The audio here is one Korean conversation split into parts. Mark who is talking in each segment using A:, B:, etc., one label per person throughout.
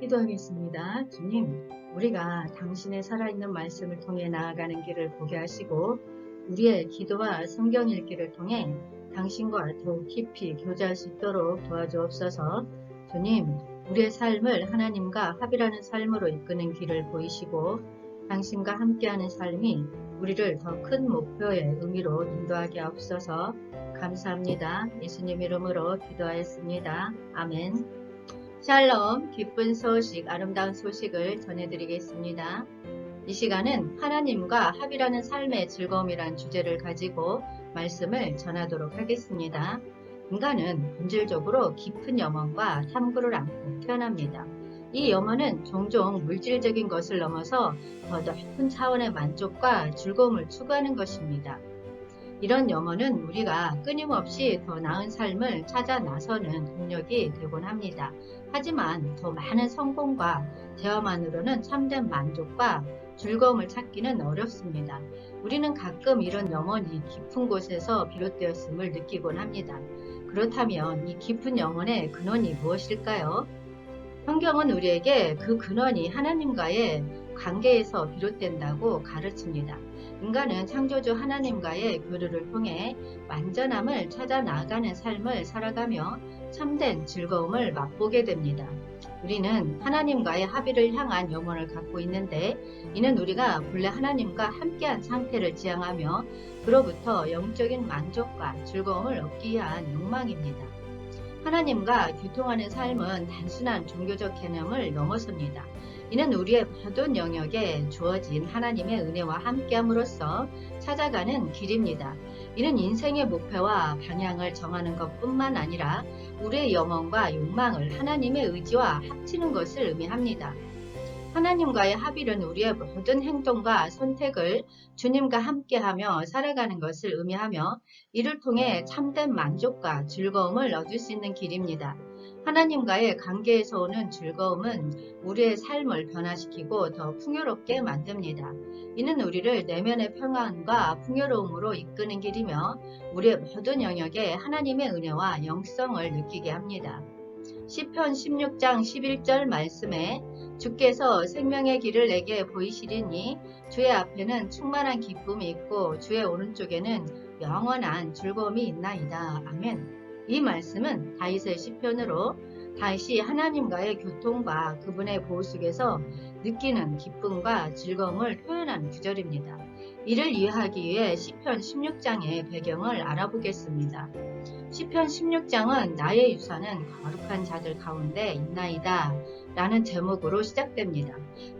A: 기도하겠습니다. 주님, 우리가 당신의 살아있는 말씀을 통해 나아가는 길을 보게 하시고 우리의 기도와 성경 읽기를 통해 당신과 더욱 깊이 교제할 수 있도록 도와주옵소서. 주님, 우리의 삶을 하나님과 합일하는 삶으로 이끄는 길을 보이시고 당신과 함께하는 삶이 우리를 더 큰 목표의 의미로 인도하게 하옵소서. 감사합니다. 예수님 이름으로 기도하였습니다. 아멘. 샬롬, 기쁜 소식, 아름다운 소식을 전해드리겠습니다. 이 시간은 하나님과 합일하는 삶의 즐거움이란 주제를 가지고 말씀을 전하도록 하겠습니다. 인간은 본질적으로 깊은 염원과 탐구를 안고 태어납니다. 이 염원은 종종 물질적인 것을 넘어서 더 높은 차원의 만족과 즐거움을 추구하는 것입니다. 이런 염원은 우리가 끊임없이 더 나은 삶을 찾아 나서는 동력이 되곤 합니다. 하지만 더 많은 성공과 대화만으로는 참된 만족과 즐거움을 찾기는 어렵습니다. 우리는 가끔 이런 염원이 깊은 곳에서 비롯되었음을 느끼곤 합니다. 그렇다면 이 깊은 염원의 근원이 무엇일까요? 성경은 우리에게 그 근원이 하나님과의 관계에서 비롯된다고 가르칩니다. 인간은 창조주 하나님과의 교류를 통해 완전함을 찾아 나아가는 삶을 살아가며 참된 즐거움을 맛보게 됩니다. 우리는 하나님과의 합의를 향한 염원을 갖고 있는데 이는 우리가 본래 하나님과 함께한 상태를 지향하며 그로부터 영적인 만족과 즐거움을 얻기 위한 욕망입니다. 하나님과 교통하는 삶은 단순한 종교적 개념을 넘어섭니다. 이는 우리의 모든 영역에 주어진 하나님의 은혜와 함께함으로써 찾아가는 길입니다. 이는 인생의 목표와 방향을 정하는 것뿐만 아니라 우리의 염원과 욕망을 하나님의 의지와 합치는 것을 의미합니다. 하나님과의 합일은 우리의 모든 행동과 선택을 주님과 함께하며 살아가는 것을 의미하며 이를 통해 참된 만족과 즐거움을 얻을 수 있는 길입니다. 하나님과의 관계에서 오는 즐거움은 우리의 삶을 변화시키고 더 풍요롭게 만듭니다. 이는 우리를 내면의 평안과 풍요로움으로 이끄는 길이며 우리의 모든 영역에 하나님의 은혜와 영성을 느끼게 합니다. 시편 16장 11절 말씀에 주께서 생명의 길을 내게 보이시리니 주의 앞에는 충만한 기쁨이 있고 주의 오른쪽에는 영원한 즐거움이 있나이다. 아멘. 이 말씀은 다윗의 시편으로 다윗이 하나님과의 교통과 그분의 보호 속에서 느끼는 기쁨과 즐거움을 표현한 구절입니다. 이를 이해하기 위해 시편 16장의 배경을 알아보겠습니다. 시편 16장은 나의 유산은 거룩한 자들 가운데 있나이다 라는 제목으로 시작됩니다.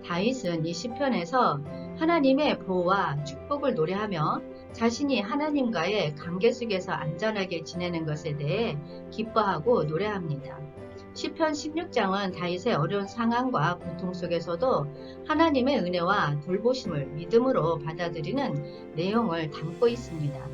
A: 다윗은 이 시편에서 하나님의 보호와 축복을 노래하며 자신이 하나님과의 관계 속에서 안전하게 지내는 것에 대해 기뻐하고 노래합니다. 시편 16장은 다윗의 어려운 상황과 고통 속에서도 하나님의 은혜와 돌보심을 믿음으로 받아들이는 내용을 담고 있습니다.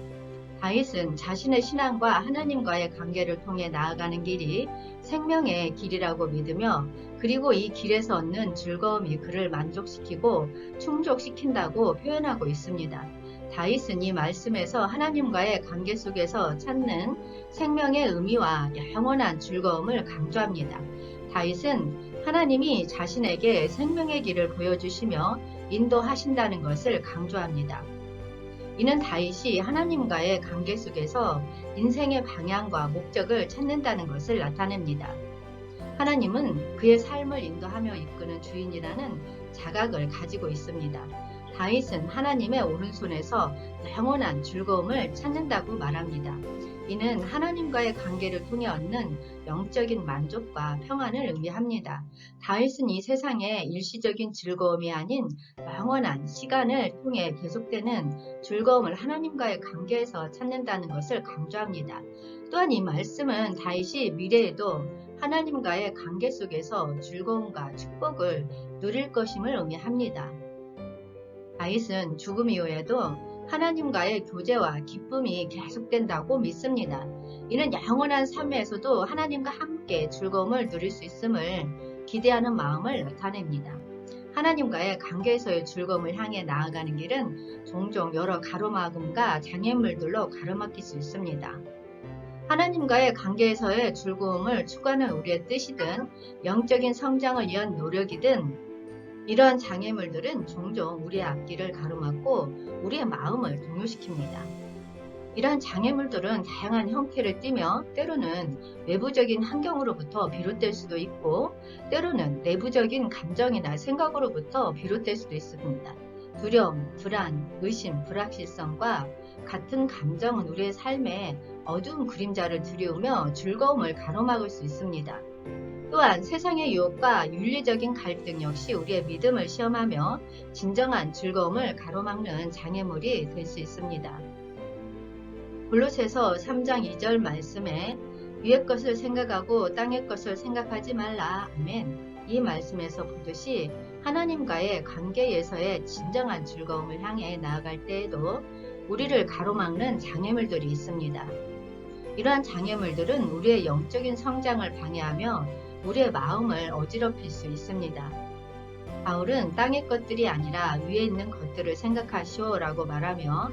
A: 다윗은 자신의 신앙과 하나님과의 관계를 통해 나아가는 길이 생명의 길이라고 믿으며 그리고 이 길에서 얻는 즐거움이 그를 만족시키고 충족시킨다고 표현하고 있습니다. 다윗은 이 말씀에서 하나님과의 관계 속에서 찾는 생명의 의미와 영원한 즐거움을 강조합니다. 다윗은 하나님이 자신에게 생명의 길을 보여주시며 인도하신다는 것을 강조합니다. 이는 다윗이 하나님과의 관계 속에서 인생의 방향과 목적을 찾는다는 것을 나타냅니다. 하나님은 그의 삶을 인도하며 이끄는 주인이라는 자각을 가지고 있습니다. 다윗은 하나님의 오른손에서 영원한 즐거움을 찾는다고 말합니다. 이는 하나님과의 관계를 통해 얻는 영적인 만족과 평안을 의미합니다. 다윗은 이 세상의 일시적인 즐거움이 아닌 영원한 시간을 통해 계속되는 즐거움을 하나님과의 관계에서 찾는다는 것을 강조합니다. 또한 이 말씀은 다윗이 미래에도 하나님과의 관계 속에서 즐거움과 축복을 누릴 것임을 의미합니다. 다윗은 죽음 이후에도 하나님과의 교제와 기쁨이 계속된다고 믿습니다. 이는 영원한 삶에서도 하나님과 함께 즐거움을 누릴 수 있음을 기대하는 마음을 나타냅니다. 하나님과의 관계에서의 즐거움을 향해 나아가는 길은 종종 여러 가로막음과 장애물들로 가로막힐 수 있습니다. 하나님과의 관계에서의 즐거움을 추구하는 우리의 뜻이든 영적인 성장을 위한 노력이든 이러한 장애물들은 종종 우리의 앞길을 가로막고 우리의 마음을 동요시킵니다. 이러한 장애물들은 다양한 형태를 띠며 때로는 외부적인 환경으로부터 비롯될 수도 있고 때로는 내부적인 감정이나 생각으로부터 비롯될 수도 있습니다. 두려움, 불안, 의심, 불확실성과 같은 감정은 우리의 삶에 어두운 그림자를 들이우며 즐거움을 가로막을 수 있습니다. 또한 세상의 유혹과 윤리적인 갈등 역시 우리의 믿음을 시험하며 진정한 즐거움을 가로막는 장애물이 될 수 있습니다. 골로새서 3장 2절 말씀에 위의 것을 생각하고 땅의 것을 생각하지 말라. 아멘. 이 말씀에서 보듯이 하나님과의 관계에서의 진정한 즐거움을 향해 나아갈 때에도 우리를 가로막는 장애물들이 있습니다. 이러한 장애물들은 우리의 영적인 성장을 방해하며 우리의 마음을 어지럽힐 수 있습니다. 바울은 땅의 것들이 아니라 위에 있는 것들을 생각하시오 라고 말하며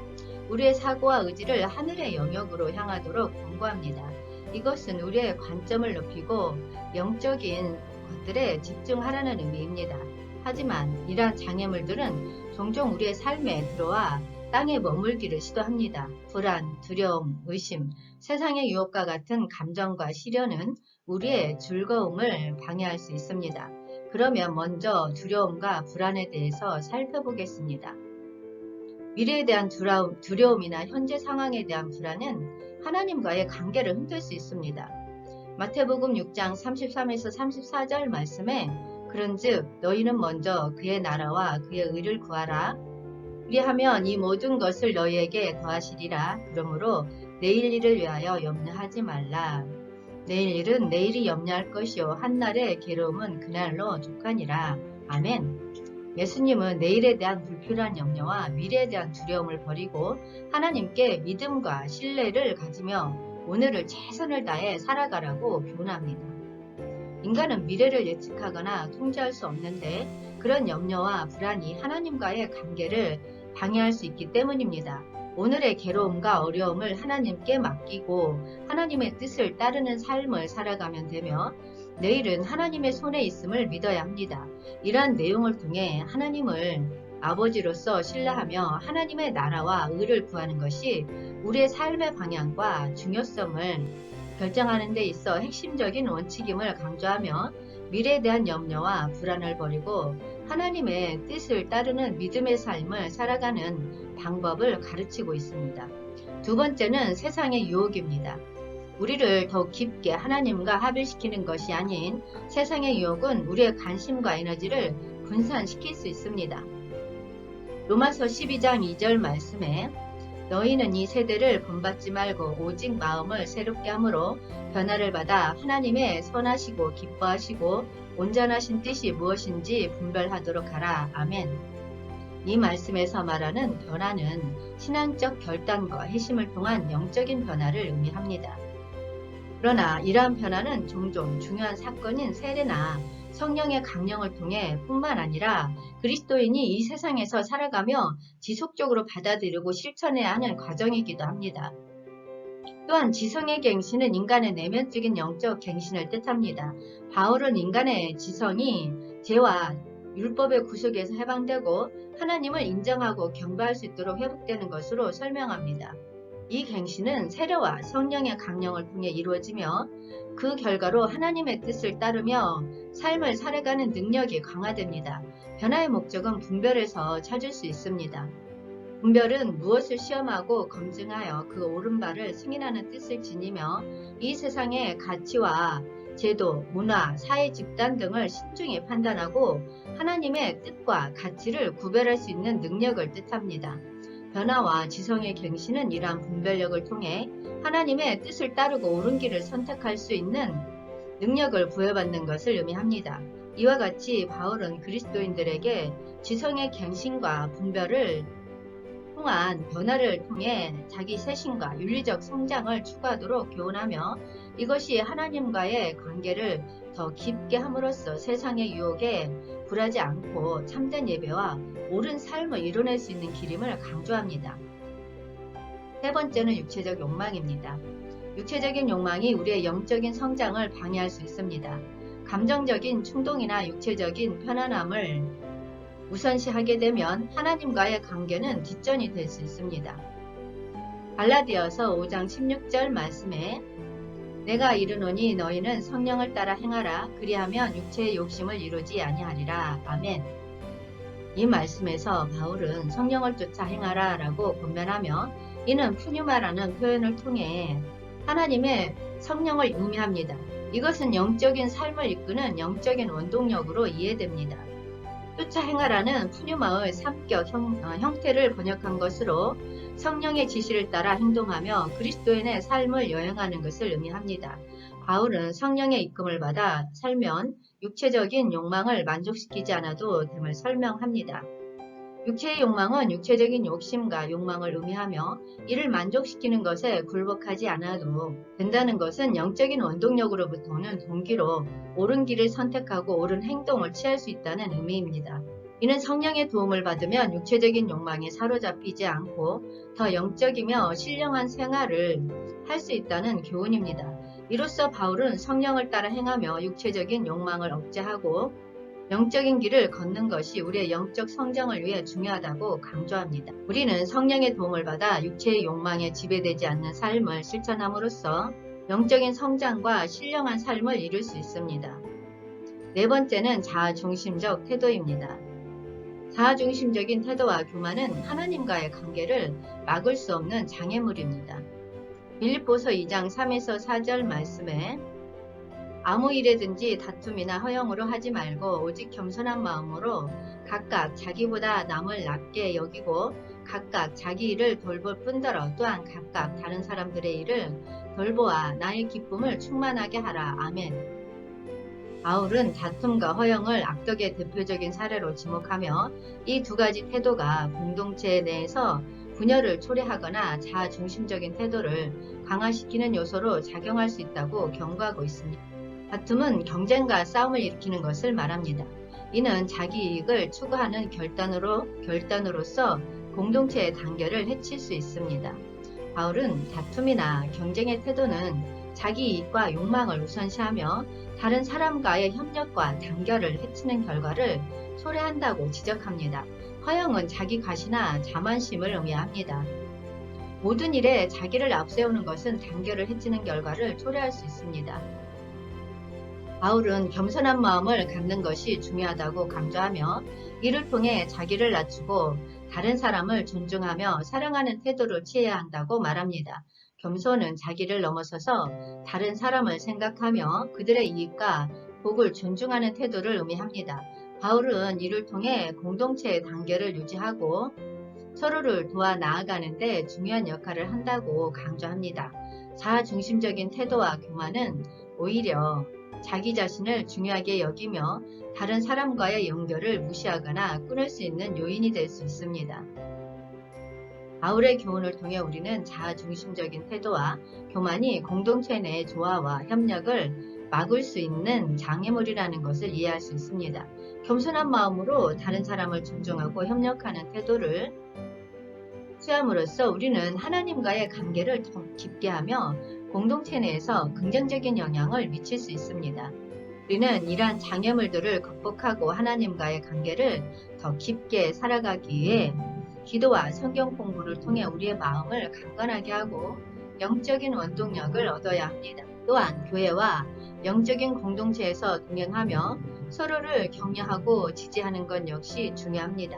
A: 우리의 사고와 의지를 하늘의 영역으로 향하도록 권고합니다. 이것은 우리의 관점을 높이고 영적인 것들에 집중하라는 의미입니다. 하지만 이러한 장애물들은 종종 우리의 삶에 들어와 땅에 머물기를 시도합니다. 불안, 두려움, 의심, 세상의 유혹과 같은 감정과 시련은 우리의 즐거움을 방해할 수 있습니다. 그러면 먼저 두려움과 불안에 대해서 살펴보겠습니다. 미래에 대한 두려움이나 현재 상황에 대한 불안은 하나님과의 관계를 흔들 수 있습니다. 마태복음 6장 33에서 34절 말씀에 그런즉 너희는 먼저 그의 나라와 그의 의를 구하라. 그리하면 이 모든 것을 너희에게 더하시리라. 그러므로 내일 일을 위하여 염려하지 말라. 내일 일은 내일이 염려할 것이요 한날의 괴로움은 그날로 족하니라. 아멘. 예수님은 내일에 대한 불필요한 염려와 미래에 대한 두려움을 버리고 하나님께 믿음과 신뢰를 가지며 오늘을 최선을 다해 살아가라고 교훈합니다. 인간은 미래를 예측하거나 통제할 수 없는데 그런 염려와 불안이 하나님과의 관계를 방해할 수 있기 때문입니다. 오늘의 괴로움과 어려움을 하나님께 맡기고 하나님의 뜻을 따르는 삶을 살아가면 되며 내일은 하나님의 손에 있음을 믿어야 합니다. 이러한 내용을 통해 하나님을 아버지로서 신뢰하며 하나님의 나라와 의를 구하는 것이 우리의 삶의 방향과 중요성을 결정하는 데 있어 핵심적인 원칙임을 강조하며 미래에 대한 염려와 불안을 버리고 하나님의 뜻을 따르는 믿음의 삶을 살아가는 방법을 가르치고 있습니다. 두 번째는 세상의 유혹입니다. 우리를 더 깊게 하나님과 합일시키는 것이 아닌 세상의 유혹은 우리의 관심과 에너지를 분산시킬 수 있습니다. 로마서 12장 2절 말씀에 너희는 이 세대를 본받지 말고 오직 마음을 새롭게 함으로 변화를 받아 하나님의 선하시고 기뻐하시고 온전하신 뜻이 무엇인지 분별하도록 하라. 아멘. 이 말씀에서 말하는 변화는 신앙적 결단과 회심을 통한 영적인 변화를 의미합니다. 그러나 이러한 변화는 종종 중요한 사건인 세례나 성령의 강령을 통해 뿐만 아니라 그리스도인이 이 세상에서 살아가며 지속적으로 받아들이고 실천해야 하는 과정이기도 합니다. 또한 지성의 갱신은 인간의 내면적인 영적 갱신을 뜻합니다. 바울은 인간의 지성이 죄와 율법의 구속에서 해방되고 하나님을 인정하고 경배할 수 있도록 회복되는 것으로 설명합니다. 이 갱신은 세례와 성령의 강령을 통해 이루어지며 그 결과로 하나님의 뜻을 따르며 삶을 살아가는 능력이 강화됩니다. 변화의 목적은 분별에서 찾을 수 있습니다. 분별은 무엇을 시험하고 검증하여 그 옳은 바를 승인하는 뜻을 지니며 이 세상의 가치와 제도, 문화, 사회 집단 등을 신중히 판단하고 하나님의 뜻과 가치를 구별할 수 있는 능력을 뜻합니다. 변화와 지성의 갱신은 이러한 분별력을 통해 하나님의 뜻을 따르고 옳은 길을 선택할 수 있는 능력을 부여받는 것을 의미합니다. 이와 같이 바울은 그리스도인들에게 지성의 갱신과 분별을 통한 변화를 통해 자기 세신과 윤리적 성장을 추구하도록 교훈하며 이것이 하나님과의 관계를 더 깊게 함으로써 세상의 유혹에 굴하지 않고 참된 예배와 옳은 삶을 이뤄낼 수 있는 길임을 강조합니다. 세 번째는 육체적 욕망입니다. 육체적인 욕망이 우리의 영적인 성장을 방해할 수 있습니다. 감정적인 충동이나 육체적인 편안함을 우선시하게 되면 하나님과의 관계는 뒷전이 될 수 있습니다. 갈라디아서 5장 16절 말씀에 내가 이르노니 너희는 성령을 따라 행하라. 그리하면 육체의 욕심을 이루지 아니하리라. 아멘. 이 말씀에서 바울은 성령을 쫓아 행하라 라고 권면하며 이는 푸뉴마라는 표현을 통해 하나님의 성령을 의미합니다. 이것은 영적인 삶을 이끄는 영적인 원동력으로 이해됩니다. 쫓아 행하라는 푸뉴마의 삼격 형태를 번역한 것으로 성령의 지시를 따라 행동하며 그리스도인의 삶을 여행하는 것을 의미합니다. 바울은 성령의 이끌림을 받아 살면 육체적인 욕망을 만족시키지 않아도 됨을 설명합니다. 육체의 욕망은 육체적인 욕심과 욕망을 의미하며 이를 만족시키는 것에 굴복하지 않아도 된다는 것은 영적인 원동력으로부터 오는 동기로 옳은 길을 선택하고 옳은 행동을 취할 수 있다는 의미입니다. 이는 성령의 도움을 받으면 육체적인 욕망에 사로잡히지 않고 더 영적이며 신령한 생활을 할 수 있다는 교훈입니다. 이로써 바울은 성령을 따라 행하며 육체적인 욕망을 억제하고 영적인 길을 걷는 것이 우리의 영적 성장을 위해 중요하다고 강조합니다. 우리는 성령의 도움을 받아 육체의 욕망에 지배되지 않는 삶을 실천함으로써 영적인 성장과 신령한 삶을 이룰 수 있습니다. 네 번째는 자아중심적 태도입니다. 자아중심적인 태도와 교만은 하나님과의 관계를 막을 수 없는 장애물입니다. 빌립보서 2장 3에서 4절 말씀에 아무 일에든지 다툼이나 허영으로 하지 말고 오직 겸손한 마음으로 각각 자기보다 남을 낮게 여기고 각각 자기 일을 돌볼 뿐더러 또한 각각 다른 사람들의 일을 돌보아 나의 기쁨을 충만하게 하라. 아멘. 바울은 다툼과 허영을 악덕의 대표적인 사례로 지목하며 이 두 가지 태도가 공동체 내에서 분열을 초래하거나 자아중심적인 태도를 강화시키는 요소로 작용할 수 있다고 경고하고 있습니다. 다툼은 경쟁과 싸움을 일으키는 것을 말합니다. 이는 자기 이익을 추구하는 결단으로서 공동체의 단결을 해칠 수 있습니다. 바울은 다툼이나 경쟁의 태도는 자기 이익과 욕망을 우선시하며 다른 사람과의 협력과 단결을 해치는 결과를 초래한다고 지적합니다. 허영은 자기 과시나 자만심을 의미합니다. 모든 일에 자기를 앞세우는 것은 단결을 해치는 결과를 초래할 수 있습니다. 바울은 겸손한 마음을 갖는 것이 중요하다고 강조하며 이를 통해 자기를 낮추고 다른 사람을 존중하며 사랑하는 태도를 취해야 한다고 말합니다. 겸손은 자기를 넘어서서 다른 사람을 생각하며 그들의 이익과 복을 존중하는 태도를 의미합니다. 바울은 이를 통해 공동체의 단결을 유지하고 서로를 도와 나아가는 데 중요한 역할을 한다고 강조합니다. 자아중심적인 태도와 교만은 오히려 자기 자신을 중요하게 여기며 다른 사람과의 연결을 무시하거나 끊을 수 있는 요인이 될 수 있습니다. 바울의 교훈을 통해 우리는 자아중심적인 태도와 교만이 공동체 내의 조화와 협력을 막을 수 있는 장애물이라는 것을 이해할 수 있습니다. 겸손한 마음으로 다른 사람을 존중하고 협력하는 태도를 취함으로써 우리는 하나님과의 관계를 더 깊게 하며 공동체 내에서 긍정적인 영향을 미칠 수 있습니다. 우리는 이러한 장애물들을 극복하고 하나님과의 관계를 더 깊게 살아가기 위해 기도와 성경 공부를 통해 우리의 마음을 강건하게 하고 영적인 원동력을 얻어야 합니다. 또한 교회와 영적인 공동체에서 동행하며 서로를 격려하고 지지하는 것 역시 중요합니다.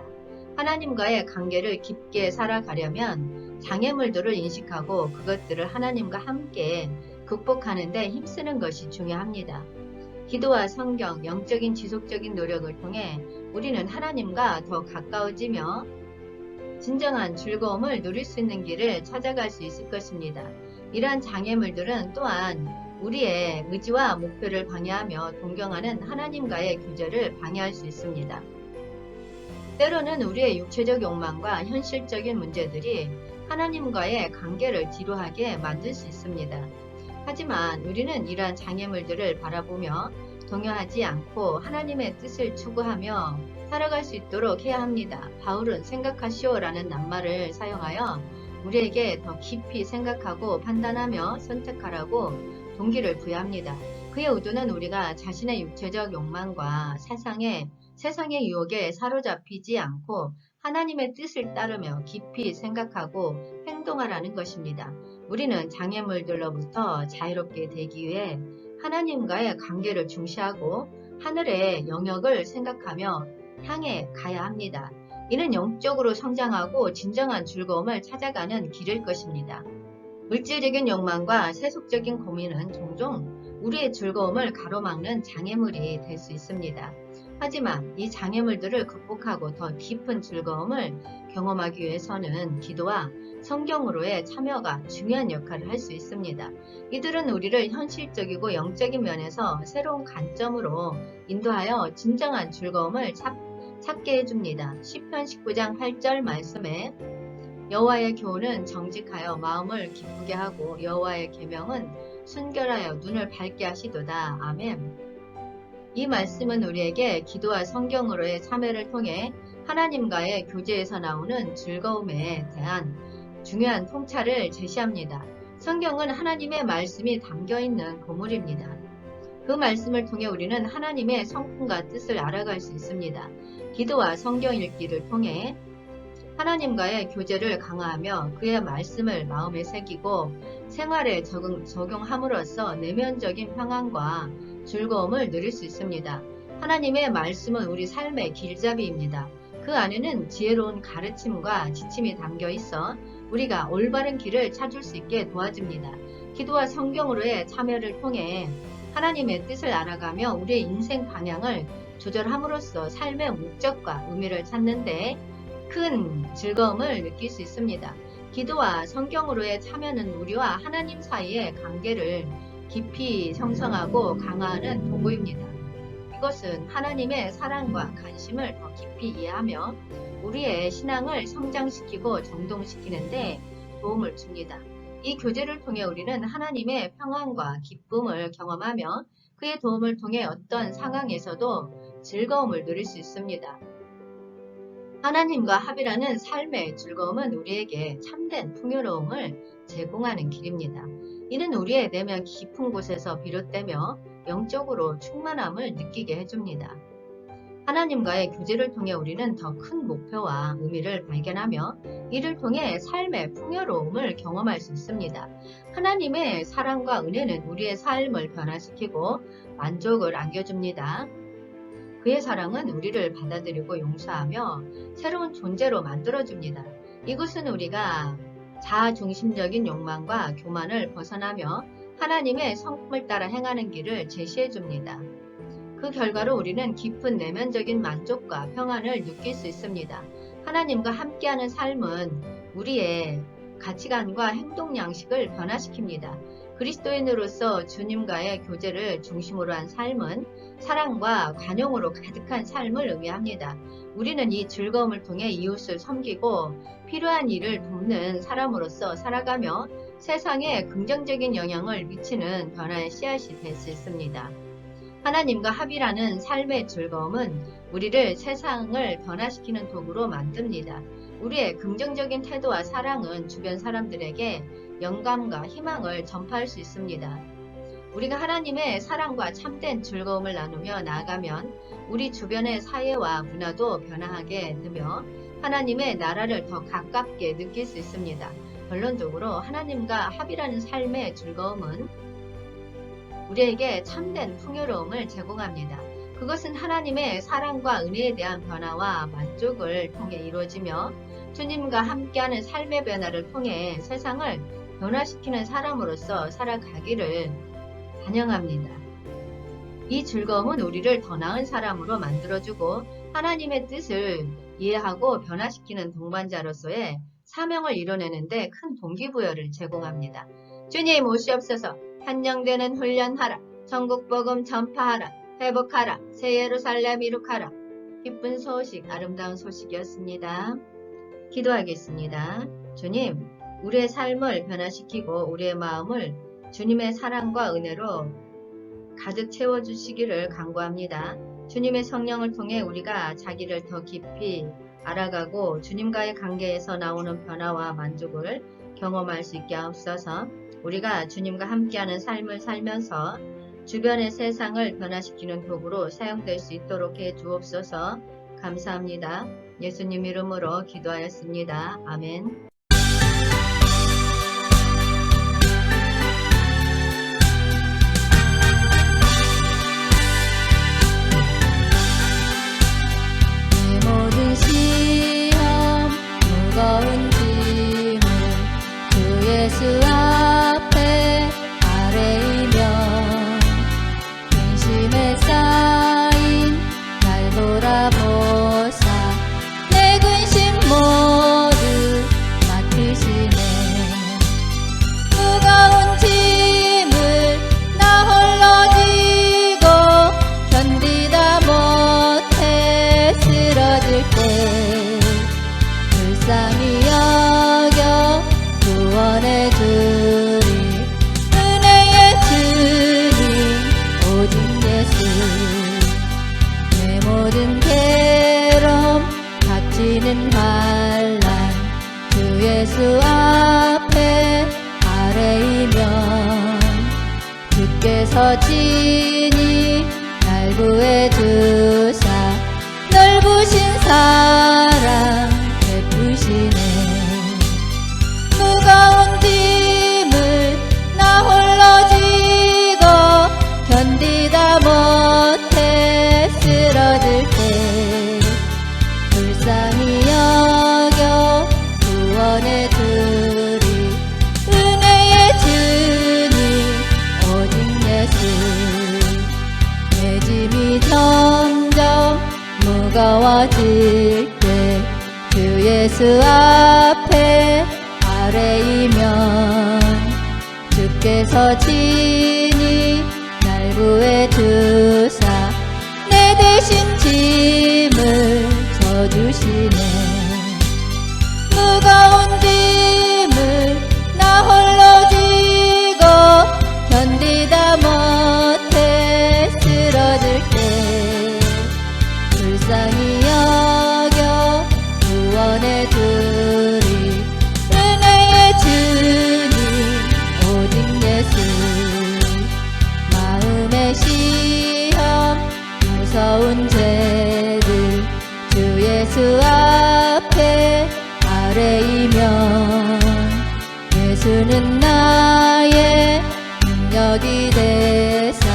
A: 하나님과의 관계를 깊게 살아가려면 장애물들을 인식하고 그것들을 하나님과 함께 극복하는 데 힘쓰는 것이 중요합니다. 기도와 성경, 영적인 지속적인 노력을 통해 우리는 하나님과 더 가까워지며 진정한 즐거움을 누릴 수 있는 길을 찾아갈 수 있을 것입니다. 이러한 장애물들은 또한 우리의 의지와 목표를 방해하며 동경하는 하나님과의 교제를 방해할 수 있습니다. 때로는 우리의 육체적 욕망과 현실적인 문제들이 하나님과의 관계를 뒤로하게 만들 수 있습니다. 하지만 우리는 이러한 장애물들을 바라보며 동요하지 않고 하나님의 뜻을 추구하며 살아갈 수 있도록 해야 합니다. 바울은 생각하시오라는 낱말을 사용하여 우리에게 더 깊이 생각하고 판단하며 선택하라고 동기를 부여합니다. 그의 의도는 우리가 자신의 육체적 욕망과 세상의 유혹에 사로잡히지 않고 하나님의 뜻을 따르며 깊이 생각하고 행동하라는 것입니다. 우리는 장애물들로부터 자유롭게 되기 위해 하나님과의 관계를 중시하고 하늘의 영역을 생각하며 향해 가야 합니다. 이는 영적으로 성장하고 진정한 즐거움을 찾아가는 길일 것입니다. 물질적인 욕망과 세속적인 고민은 종종 우리의 즐거움을 가로막는 장애물이 될 수 있습니다. 하지만 이 장애물들을 극복하고 더 깊은 즐거움을 경험하기 위해서는 기도와 성경으로의 참여가 중요한 역할을 할 수 있습니다. 이들은 우리를 현실적이고 영적인 면에서 새로운 관점으로 인도하여 진정한 즐거움을 찾게 해줍니다. 시편 19장 8절 말씀에 여호와의 교훈은 정직하여 마음을 기쁘게 하고 여호와의 계명은 순결하여 눈을 밝게 하시도다. 아멘. 이 말씀은 우리에게 기도와 성경으로의 참여를 통해 하나님과의 교제에서 나오는 즐거움에 대한 중요한 통찰을 제시합니다. 성경은 하나님의 말씀이 담겨있는 보물입니다. 그 말씀을 통해 우리는 하나님의 성품과 뜻을 알아갈 수 있습니다. 기도와 성경 읽기를 통해 하나님과의 교제를 강화하며 그의 말씀을 마음에 새기고 생활에 적용함으로써 내면적인 평안과 즐거움을 누릴 수 있습니다. 하나님의 말씀은 우리 삶의 길잡이입니다. 그 안에는 지혜로운 가르침과 지침이 담겨 있어 우리가 올바른 길을 찾을 수 있게 도와줍니다. 기도와 성경으로의 참여를 통해 하나님의 뜻을 알아가며 우리의 인생 방향을 조절함으로써 삶의 목적과 의미를 찾는데 큰 즐거움을 느낄 수 있습니다. 기도와 성경으로의 참여는 우리와 하나님 사이의 관계를 깊이 형성하고 강화하는 도구입니다. 이것은 하나님의 사랑과 관심을 더 깊이 이해하며 우리의 신앙을 성장시키고 정동시키는데 도움을 줍니다. 이 교제를 통해 우리는 하나님의 평안과 기쁨을 경험하며 그의 도움을 통해 어떤 상황에서도 즐거움을 누릴 수 있습니다. 하나님과 합이라는 삶의 즐거움은 우리에게 참된 풍요로움을 제공하는 길입니다. 이는 우리의 내면 깊은 곳에서 비롯되며 영적으로 충만함을 느끼게 해줍니다. 하나님과의 교제를 통해 우리는 더 큰 목표와 의미를 발견하며 이를 통해 삶의 풍요로움을 경험할 수 있습니다. 하나님의 사랑과 은혜는 우리의 삶을 변화시키고 만족을 안겨줍니다. 그의 사랑은 우리를 받아들이고 용서하며 새로운 존재로 만들어줍니다. 이것은 우리가 자아중심적인 욕망과 교만을 벗어나며 하나님의 성품을 따라 행하는 길을 제시해줍니다. 그 결과로 우리는 깊은 내면적인 만족과 평안을 느낄 수 있습니다. 하나님과 함께하는 삶은 우리의 가치관과 행동 양식을 변화시킵니다. 그리스도인으로서 주님과의 교제를 중심으로 한 삶은 사랑과 관용으로 가득한 삶을 의미합니다. 우리는 이 즐거움을 통해 이웃을 섬기고 필요한 일을 돕는 사람으로서 살아가며 세상에 긍정적인 영향을 미치는 변화의 씨앗이 될 수 있습니다. 하나님과 합이라는 삶의 즐거움은 우리를 세상을 변화시키는 도구로 만듭니다. 우리의 긍정적인 태도와 사랑은 주변 사람들에게 영감과 희망을 전파할 수 있습니다. 우리가 하나님의 사랑과 참된 즐거움을 나누며 나아가면 우리 주변의 사회와 문화도 변화하게 되며 하나님의 나라를 더 가깝게 느낄 수 있습니다. 결론적으로 하나님과 합이라는 삶의 즐거움은 우리에게 참된 풍요로움을 제공합니다. 그것은 하나님의 사랑과 은혜에 대한 변화와 만족을 통해 이루어지며 주님과 함께하는 삶의 변화를 통해 세상을 변화시키는 사람으로서 살아가기를 반영합니다. 이 즐거움은 우리를 더 나은 사람으로 만들어주고 하나님의 뜻을 이해하고 변화시키는 동반자로서의 사명을 이뤄내는데 큰 동기부여를 제공합니다. 주님 오시옵소서. 한영되는 훈련하라. 전국복음 전파하라. 회복하라. 새 예루살렘 이룩하라. 기쁜 소식, 아름다운 소식이었습니다. 기도하겠습니다. 주님, 우리의 삶을 변화시키고 우리의 마음을 주님의 사랑과 은혜로 가득 채워주시기를 간구합니다. 주님의 성령을 통해 우리가 자기를 더 깊이 알아가고 주님과의 관계에서 나오는 변화와 만족을 경험할 수 있게 하옵소서. 우리가 주님과 함께하는 삶을 살면서 주변의 세상을 변화시키는 도구로 사용될 수 있도록 해 주옵소서. 감사합니다. 예수님 이름으로 기도하였습니다. 아멘.
B: 모든 시험 무거운 짐을 주 예수 앞에 아뢰이면 근심에 쌓인 날 돌아보사 내 근심 모두 맡으시네. 무거운 짐을 나 홀로 지고 견디다 못해 쓰러질 때 불쌍히 여겨 구원해 주리 은혜의 주님 오직 예수. 내 모든 괴로움 닥치는 환난 주 예수 앞에 아뢰이면 주께서 친히 날 구해주사 넓으신 사랑 베푸시네. 무거운 짐을 나 홀로 지고 견디다 못해 쓰러질 때 불쌍히 여겨 구원해 주리 은혜의 주님 오직 예수. 내 짐이 점점 무거워질 때 주 예수 앞에 아뢰이면 주께서 친히 날 구해주사 내 대신 짐을 져주시네. 무거운 짐을 나 홀로 지고 견디다 못해 쓰러질 때 불쌍히 여겨 구원해 주리 은혜의 주님 오직 예수. 마음의 시험 무서운 죄를 주 예수 앞에 아뢰이면 예수는 나의 능력이 되사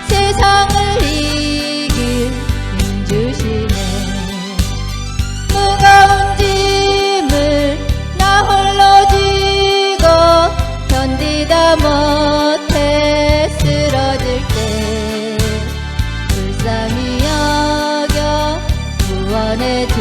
B: 세상을 이길 힘 주시네. 무거운 짐을 나 홀로 지고 견디다 못해 쓰러질 때 불쌍히 여겨 구원해 주